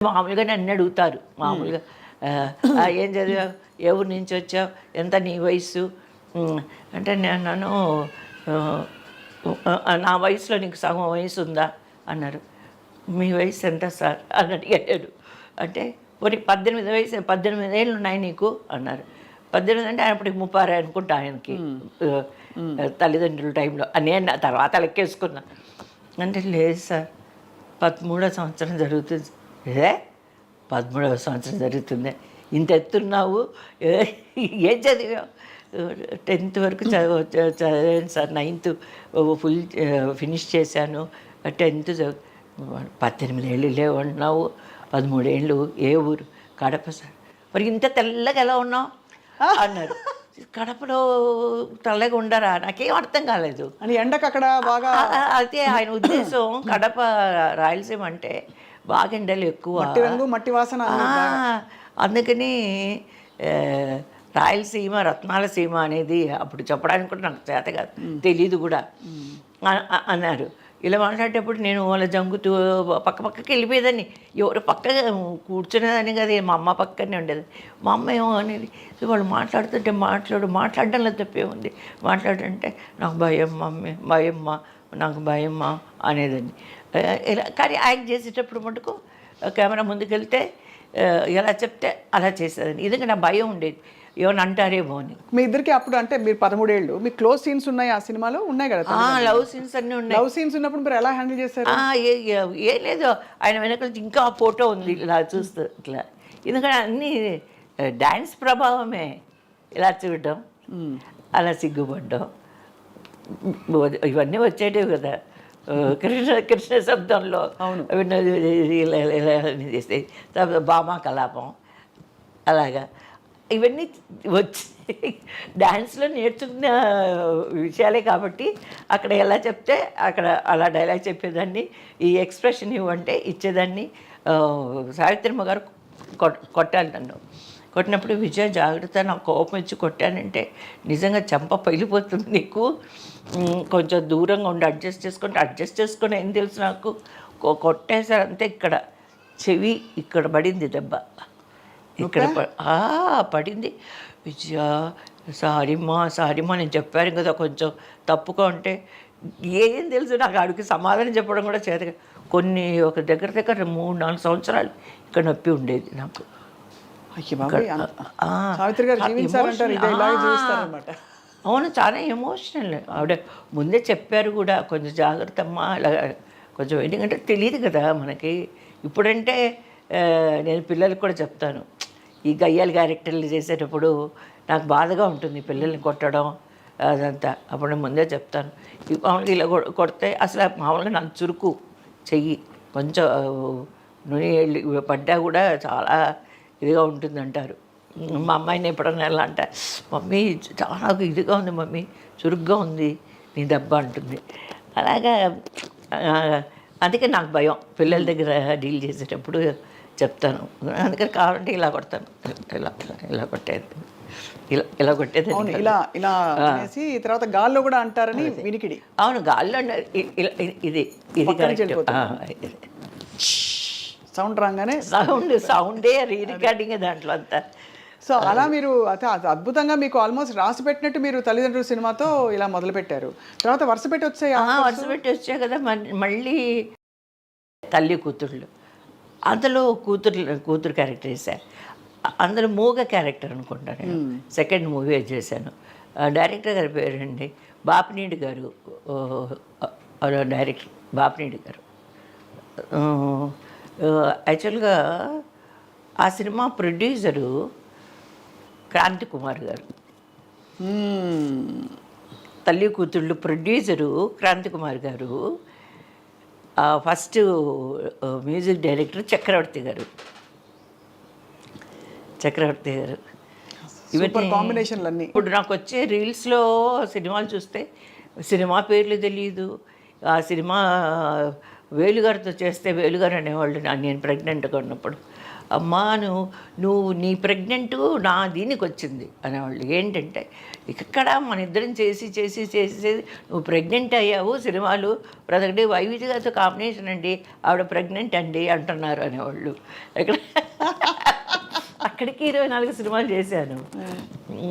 మామూలుగా నన్ను అడుగుతారు మామూలుగా ఏం చదివావు, ఏ ఊరు నుంచి వచ్చావు, ఎంత నీ వయసు అంటే నేను నా వయసులో నీకు సగం వయసు ఉందా అన్నారు. మీ వయసు ఎంత సార్ అని అడిగాడు. అంటే పోనీ 18 ఏళ్ళు ఉన్నాయి నీకు అన్నారు. 18 అంటే అప్పటికి 36 అనుకుంటా ఆయనకి తల్లిదండ్రుల టైంలో. నేను తర్వాత లెక్కేసుకున్నా. అంటే లేదు సార్ 13వ సంవత్సరం జరుగుతుంది. 13వ సంవత్సరం జరుగుతుంది, ఇంత ఎత్తున్నావు, ఏం చదివావు? 10th వరకు చదివాను సార్, 9th ఫుల్ ఫినిష్ చేశాను, 10th 18 ఏళ్ళు లేవన్నావు, 13 ఏళ్ళు ఏ ఊరు? కడప సార్. మరి ఇంత తెల్లగా ఎలా ఉన్నావు అన్నారు. కడపలో తెల్లగా ఉండరా? నాకేం అర్థం కాలేదు. అని ఎండకు అక్కడ బాగా అయితే ఆయన ఉద్దేశం కడప రాయలసీమ అంటే బాగా ఎండలు ఎక్కువ, మట్టి వాసన, అందుకని రాయలసీమ రత్నాల సీమ అనేది అప్పుడు చెప్పడానికి కూడా నాకు చేత కాదు, తెలీదు కూడా అన్నారు. ఇలా మాట్లాడేటప్పుడు నేను వాళ్ళ జంగుతూ పక్కకి వెళ్ళిపోయేదాన్ని. ఎవరు పక్క కూర్చునేదాన్ని కదా, మా అమ్మ పక్కనే ఉండేది. మా అమ్మ ఏమో అనేది వాళ్ళు మాట్లాడుతుంటే మాట్లాడడంలో తప్పే ఉంది, మాట్లాడంటే నాకు భయం మమ్మీ, భయమ్మా, నాకు భయమ్మా అనేదాన్ని. ఇలా కానీ యాక్ట్ చేసేటప్పుడు మటుకు కెమెరా ముందుకెళ్తే ఎలా చెప్తే అలా చేసేదాన్ని. ఎందుకంటే నా భయం ఉండేది, ఏమని అంటారేమో అని. మీ ఇద్దరికి అప్పుడు అంటే మీరు 13 ఏళ్ళు, మీ క్లోజ్ సీన్స్ ఉన్నాయి ఆ సినిమాలో? ఉన్నాయి కదా, లవ్ సీన్స్ అన్నీ ఉన్నాయి. లవ్ సీన్స్ ఉన్నప్పుడు మీరు ఎలా హ్యాండిల్ చేశారు? ఏం లేదు, ఆయన వెనక ఇంకా ఆ ఫోటో ఉంది ఇలా చూస్తూ ఇట్లా. ఎందుకంటే అన్నీ డ్యాన్స్ ప్రభావమే, ఇలా చూడడం, అలా సిగ్గుపడ్డం, ఇవన్నీ వచ్చేటివి కదా కృష్ణ శబ్దంలో. ఇలా చేస్తే భామా కలాపం అలాగా ఇవన్నీ వచ్చి డ్యాన్స్లో నేర్చుకున్న విషయాలే కాబట్టి అక్కడ ఎలా చెప్తే అక్కడ అలా డైలాగ్ చెప్పేదాన్ని, ఈ ఎక్స్ప్రెషన్ ఇవ్వంటే ఇచ్చేదాన్ని. సావిత్రమ్మ గారు కొట్టాలి నన్ను. కొట్టినప్పుడు విజయ జాగ్రత్త, నాకు కోపం ఇచ్చి కొట్టానంటే నిజంగా చెంప పగిలిపోతుంది నీకు, కొంచెం దూరంగా ఉండి అడ్జస్ట్ చేసుకొని ఏం తెలుసు నాకు, కొట్టేసారు అంతే. ఇక్కడ చెవి ఇక్కడ పడింది దెబ్బ, ఇక్కడ పడింది. విజయ సారీమ్మా నేను చెప్పాను కదా కొంచెం తప్పుగా ఉంటే, ఏం తెలుసు నాకు అడిగి సమాధానం చెప్పడం కూడా చేత. ఒక దగ్గర 3-4 సంవత్సరాలు ఇక్కడ నొప్పి ఉండేది నాకు. అవును, చాలా ఎమోషనల్. ఆవిడ ముందే చెప్పారు కూడా, కొంచెం జాగ్రత్త అమ్మా అలా కొంచెం. ఎందుకంటే తెలియదు కదా మనకి. ఇప్పుడంటే నేను పిల్లలకి కూడా చెప్తాను, ఈ గయ్యాల క్యారెక్టర్లు చేసేటప్పుడు నాకు బాధగా ఉంటుంది పిల్లల్ని కొట్టడం అదంతా. అప్పుడు నేను ముందే చెప్తాను, మామూలుగా ఇలా కొడితే అసలు మామూలుగా నాకు చురుకు చెయ్యి కొంచెం నూనె పడ్డా కూడా చాలా ఇదిగా ఉంటుంది అంటారు. మా అమ్మాయిని ఎప్పుడన్నా ఎలా అంటే, మమ్మీ చాలా ఇదిగా ఉంది మమ్మీ, చురుగ్గా ఉంది నీ దెబ్బ అంటుంది. అలాగా అందుకే నాకు భయం పిల్లల దగ్గర డీల్ చేసేటప్పుడు చెప్తాను. అందుకని కావాలంటే ఇలా కొడతాను, ఇలా కొట్టేది, ఇలా కొట్టేది. ఇలా తర్వాత గాల్లో కూడా అంటారని వినికిడి. అవును, గాల్లో ఇది సౌండ్ రాగానే సౌండే రికార్డింగ్ దాంట్లో అంతా. సో అలా మీరు అద్భుతంగా మీకు ఆల్మోస్ట్ రాసి పెట్టినట్టు మీరు తల్లిదండ్రుల సినిమాతో ఇలా మొదలుపెట్టారు. తర్వాత వరుస పెట్టి వచ్చాయి కదా మళ్ళీ తల్లి కూతుళ్ళు. అందులో కూతురు క్యారెక్టర్ వేసాను. అందులో మూగ క్యారెక్టర్ అనుకుంటాను నేను. సెకండ్ మూవీ చేశాను. డైరెక్టర్ గారి పేరండి బాపినీడి గారు, డైరెక్టర్ బాపినీడి గారు. యాక్చువల్గా ఆ సినిమా ప్రొడ్యూసరు క్రాంతి కుమార్ గారు. తల్లి కూతుళ్ళు ప్రొడ్యూసరు క్రాంతి కుమార్ గారు. ఫస్ట్ మ్యూజిక్ డైరెక్టర్ చక్రవర్తి గారు. ఇవన్నీ కాంబినేషన్లు. ఇప్పుడు నాకు వచ్చే రీల్స్లో సినిమాలు చూస్తే సినిమా పేర్లు తెలియదు, ఆ సినిమా వేలుగారితో చేస్తే వేలుగారు అనేవాళ్ళు నేను ప్రెగ్నెంట్గా ఉన్నప్పుడు, అమ్మా నువ్వు నీ ప్రెగ్నెంట్ నా దీనికి వచ్చింది అనేవాళ్ళు. ఏంటంటే ఇక్కడ మన ఇద్దరం చేసి చేసి చేసి చేసి నువ్వు ప్రెగ్నెంట్ అయ్యావు, సినిమాలు ప్రతి వైవిధ్య గారితో కాంబినేషన్ అండి, ఆవిడ ప్రెగ్నెంట్ అండి అంటున్నారు అనేవాళ్ళు. ఇక్కడ అక్కడికి 24 సినిమాలు చేశాను.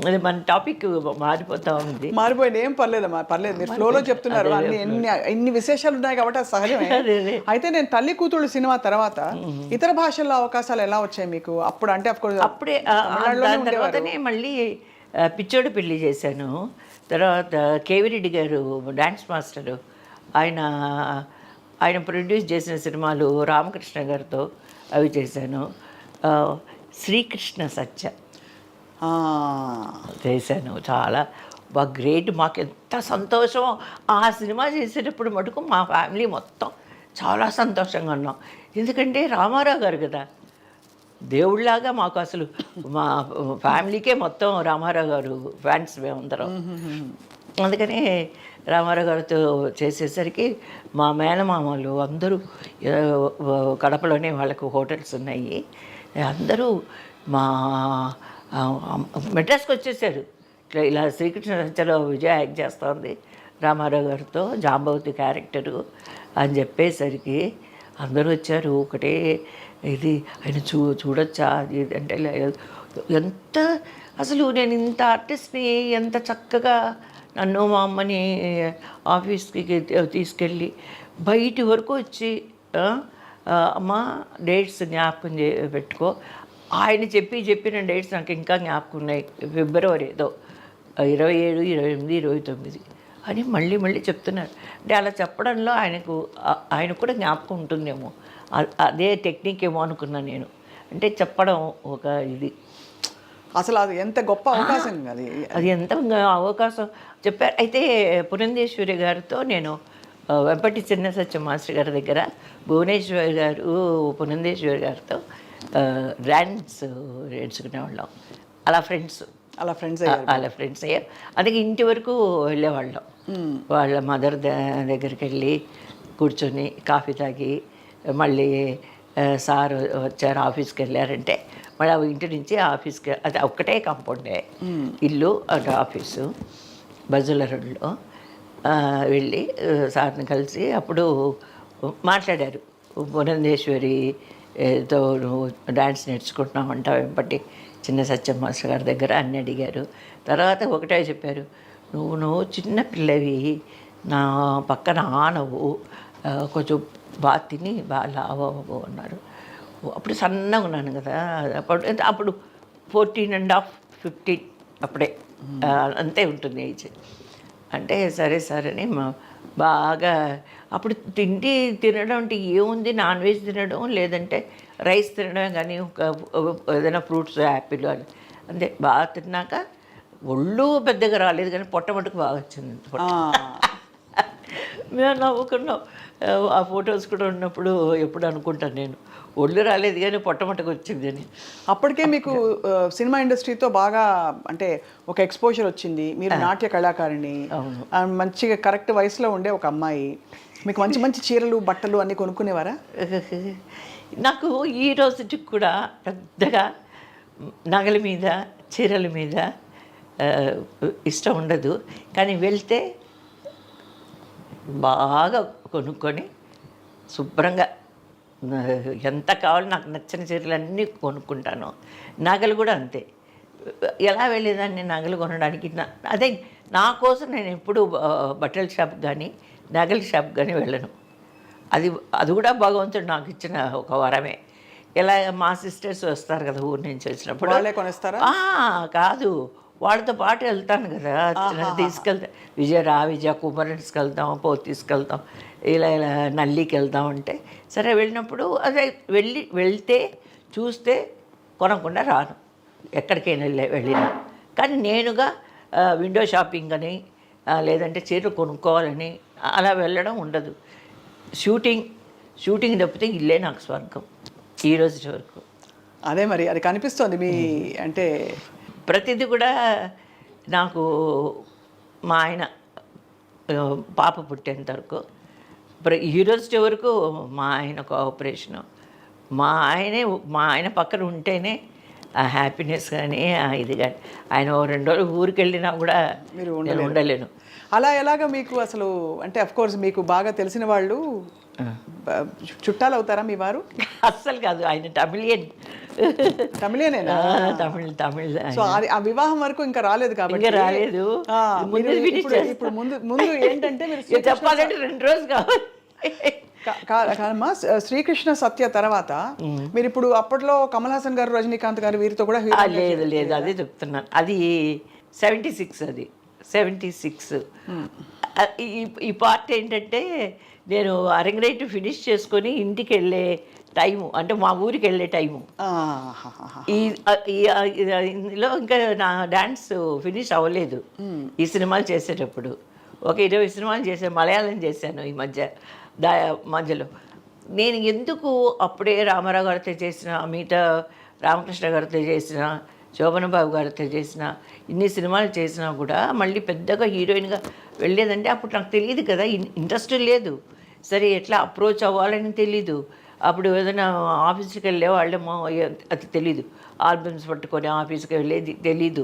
అది మన టాపిక్ మారిపోతా ఉంది. మారిపోయింది, ఏం పర్లేదమ్మా, పర్లేదు, మీరు ఫ్లోలో చెప్తున్నారు. అన్ని ఎన్ని విశేషాలు ఉన్నాయి కాబట్టి అది సహజమే. అయితే నేను తల్లి కూతుళ్ళు సినిమా తర్వాత ఇతర భాషల్లో అవకాశాలు ఎలా వచ్చాయి మీకు అప్పుడు? అంటే అప్పుడే దాని తర్వాతనే మళ్ళీ పిచ్చోడు పెళ్లి చేశాను. తర్వాత కేవీ రెడ్డి గారు డ్యాన్స్ మాస్టరు, ఆయన ప్రొడ్యూస్ చేసిన సినిమాలు రామకృష్ణ గారితో అవి చేశాను. శ్రీకృష్ణ సత్య చేశాను. చాలా బాగా గ్రేట్. మాకు ఎంత సంతోషం ఆ సినిమా చేసేటప్పుడు మటుకు మా ఫ్యామిలీ మొత్తం చాలా సంతోషంగా ఉన్నాం. ఎందుకంటే రామారావు గారు కదా దేవుళ్ళలాగా మాకు, అసలు మా ఫ్యామిలీకే మొత్తం రామారావు గారు ఫ్యాన్స్ మేమందరం. అందుకని రామారావు గారితో చేసేసరికి మా మేనమామలు అందరూ, కడపలోనే వాళ్ళకు హోటల్స్ ఉన్నాయి, అందరూ మా మెడ్రాస్కి వచ్చేసారు. ఇలా శ్రీకృష్ణ సత్యలో విజయ యాక్ట్ చేస్తోంది రామారావు గారితో, జాంబవతి క్యారెక్టరు అని చెప్పేసరికి అందరూ వచ్చారు. ఒకటే ఇది ఆయన చూడొచ్చా అది అంటే, ఎంత అసలు నేను ఇంత ఆర్టిస్ట్ని ఎంత చక్కగా నన్ను మా అమ్మని ఆఫీస్కి తీసుకెళ్ళి బయటి వరకు వచ్చి, అమ్మ డేట్స్ జ్ఞాపకం పెట్టుకో, ఆయన చెప్పిన డేట్స్ నాకు ఇంకా జ్ఞాపకం ఉన్నాయి. ఫిబ్రవరి ఏదో 27, 28, 29 అని మళ్ళీ చెప్తున్నారు. అంటే అలా చెప్పడంలో ఆయన కూడా జ్ఞాపకం ఉంటుందేమో, అదే టెక్నిక్ ఏమో అనుకున్నాను నేను. అంటే చెప్పడం ఒక ఇది, అసలు అది ఎంత గొప్ప అవకాశం, అది ఎంత అవకాశం చెప్పారు. అయితే పురంధేశ్వరి గారితో నేను వెంపటి చిన్న సత్య మాస్టర్ గారి దగ్గర భువనేశ్వరి గారు పురంధేశ్వరి గారితో డాన్స్ నేర్చుకునేవాళ్ళం. అలా ఫ్రెండ్స్ అయ్యారు. అందుకే ఇంటి వరకు వెళ్ళేవాళ్ళం. వాళ్ళ మదర్ దగ్గరికి వెళ్ళి కూర్చొని కాఫీ తాగి, మళ్ళీ సార్ వచ్చారు ఆఫీస్కి వెళ్ళారంటే మళ్ళీ ఇంటి నుంచి ఆఫీస్కి, అది ఒక్కటే కాంపౌండే, ఇల్లు అటు ఆఫీసు, బజుల రోడ్లో వెళ్ళి సార్ని కలిసి అప్పుడు మాట్లాడారు. పురంధేశ్వరితో నువ్వు డాన్స్ నేర్చుకుంటున్నామంట వెంపటి చిన్న సత్యం మాస్టర్ గారి దగ్గర అన్నీ అడిగారు. తర్వాత ఒకటే చెప్పారు, నువ్వు చిన్న పిల్లవి, నా పక్కన ఆనవు, కొంచెం బాగా తిని బాగా లావవు అన్నారు. అప్పుడు సన్నగా ఉన్నాను కదా, అప్పుడు 14.5, 15 అప్పుడే అంతే ఉంటుంది ఏజ్. అంటే సరే అని బాగా అప్పుడు తినడం అంటే ఏముంది, నాన్ వెజ్ తినడం, లేదంటే రైస్ తినడమే, కానీ ఏదైనా ఫ్రూట్స్, యాపిల్ అని అంతే. బాగా తిన్నాక ఒళ్ళు పెద్దగా రాలేదు, కానీ పొట్ట మటుకు బాగా వచ్చింది. మేము నవ్వుకున్నాం. ఆ ఫొటోస్ కూడా ఉన్నప్పుడు ఎప్పుడు అనుకుంటాను నేను, ఒళ్ళు రాలేదు కానీ పొట్టమట్టకు వచ్చింది అని. అప్పటికే మీకు సినిమా ఇండస్ట్రీతో బాగా అంటే ఒక ఎక్స్పోజర్ వచ్చింది. మీరు నాట్య కళాకారిణి, మంచిగా కరెక్ట్ వయసులో ఉండే ఒక అమ్మాయి. మీకు మంచి మంచి చీరలు, బట్టలు అన్నీ కొనుక్కునేవారా? నాకు ఈ రోజుకి కూడా పెద్దగా నగల మీద, చీరల మీద ఇష్టం ఉండదు, కానీ వెళ్తే బాగా కొనుక్కొని శుభ్రంగా ఎంత కావాలో నాకు నచ్చిన చీరలన్నీ కొనుక్కుంటాను. నగలు కూడా అంతే. ఎలా వెళ్ళేదాన్ని నగలు కొనడానికి? అదే నా కోసం నేను ఎప్పుడు బట్టల షాప్ కానీ నగల షాప్ కానీ వెళ్ళను. అది కూడా భగవంతుడు నాకు ఇచ్చిన ఒక వరమే. ఇలా మా సిస్టర్స్ వస్తారు కదా ఊరి నుంచి వచ్చినప్పుడు, వాళ్ళే కొనేస్తారా? కాదు, వాళ్ళతో పాటు వెళ్తాను కదా, తీసుకెళ్తా. విజయ కుమరన్స్కి వెళ్తాం, తీసుకెళ్తాం, ఇలా నల్లికి వెళ్తాం అంటే సరే వెళ్ళినప్పుడు అదే వెళ్తే చూస్తే కొనకుండా రాను, ఎక్కడికైనా వెళ్ళినా. కానీ నేనుగా విండో షాపింగ్ అని లేదంటే చీరలు కొనుక్కోవాలని అలా వెళ్ళడం ఉండదు. షూటింగ్ తప్పితే ఇల్లే నాకు స్వర్గం ఈ రోజు వరకు. అదే మరి అది కనిపిస్తోంది మీ అంటే ప్రతిదీ కూడా. నాకు మా ఆయన పాప పుట్టేంత వరకు హీరోస్ వరకు మా ఆయన కోఆపరేషను, మా ఆయన పక్కన ఉంటేనే ఆ హ్యాపీనెస్ కానీ ఆ ఇది కానీ. ఆయన ఓ 2 రోజులు ఊరికి వెళ్ళినా కూడా మీరు నేను ఉండలేను. అలా ఎలాగ మీకు అసలు అంటే అఫ్ కోర్స్ మీకు బాగా తెలిసిన వాళ్ళు చుట్టాలు అవుతారా మీ వారు? అస్సలు కాదు, ఆయన తమిళియన్. తమిళేనేనా? తమిళ్ సో ఆ వివాహం వరకు ఇంకా రాలేదు కాబట్టి ఇంకా రాలేదు. ఆ, ముందు మీరు finish ఇప్పుడు ఇప్పుడు ముందు ఏంటంటే మీరు ఇక చెప్పాలంటే 2 రోజులు కావాలి. కాదమ్మా, శ్రీకృష్ణ సత్య తర్వాత మీరు ఇప్పుడు అప్పట్లో కమల్ హాసన్ గారు, రజనీకాంత్ గారు వీరితో కూడా లేదు అదే చెప్తున్నాను. అది 76, అది 76. ఈ పార్ట్ ఏంటంటే నేను అరంగరేట్ ఫినిష్ చేసుకొని ఇంటికి వెళ్ళే టైము, అంటే మా ఊరికి వెళ్ళే టైము. ఇందులో ఇంకా నా డాన్స్ ఫినిష్ అవ్వలేదు ఈ సినిమాలు చేసేటప్పుడు. ఒక 20 సినిమాలు చేశాను, మలయాళం చేశాను ఈ మధ్యలో. నేను ఎందుకు అప్పుడే రామారావు గారితో చేసిన, మిగతా రామకృష్ణ గారితో చేసిన, శోభన బాబు గారితో చేసిన ఇన్ని సినిమాలు చేసినా కూడా మళ్ళీ పెద్దగా హీరోయిన్గా వెళ్ళేదంటే అప్పుడు నాకు తెలియదు కదా, ఇంట్రెస్ట్ లేదు. సరే ఎట్లా అప్రోచ్ అవ్వాలని తెలీదు. అప్పుడు ఏదైనా ఆఫీస్కి వెళ్ళే వాళ్ళేమో అది తెలీదు, ఆల్బమ్స్ పట్టుకొని ఆఫీస్కి వెళ్ళేది తెలీదు,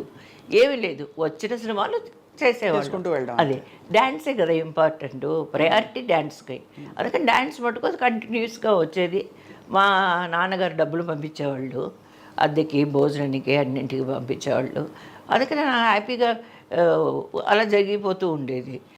ఏమీ లేదు. వచ్చిన సినిమాలు చేసేవాళ్ళు. అదే డ్యాన్సే కదా ఇంపార్టెంట్, ప్రయారిటీ డ్యాన్స్కి. అందుకని డ్యాన్స్ మటుకు కంటిన్యూస్గా వచ్చేది. మా నాన్నగారు డబ్బులు పంపించేవాళ్ళు, అద్దెకి భోజనానికి అన్నింటికి పంపించేవాళ్ళు. అందుకని హ్యాపీగా అలా జరిగిపోతూ ఉండేది.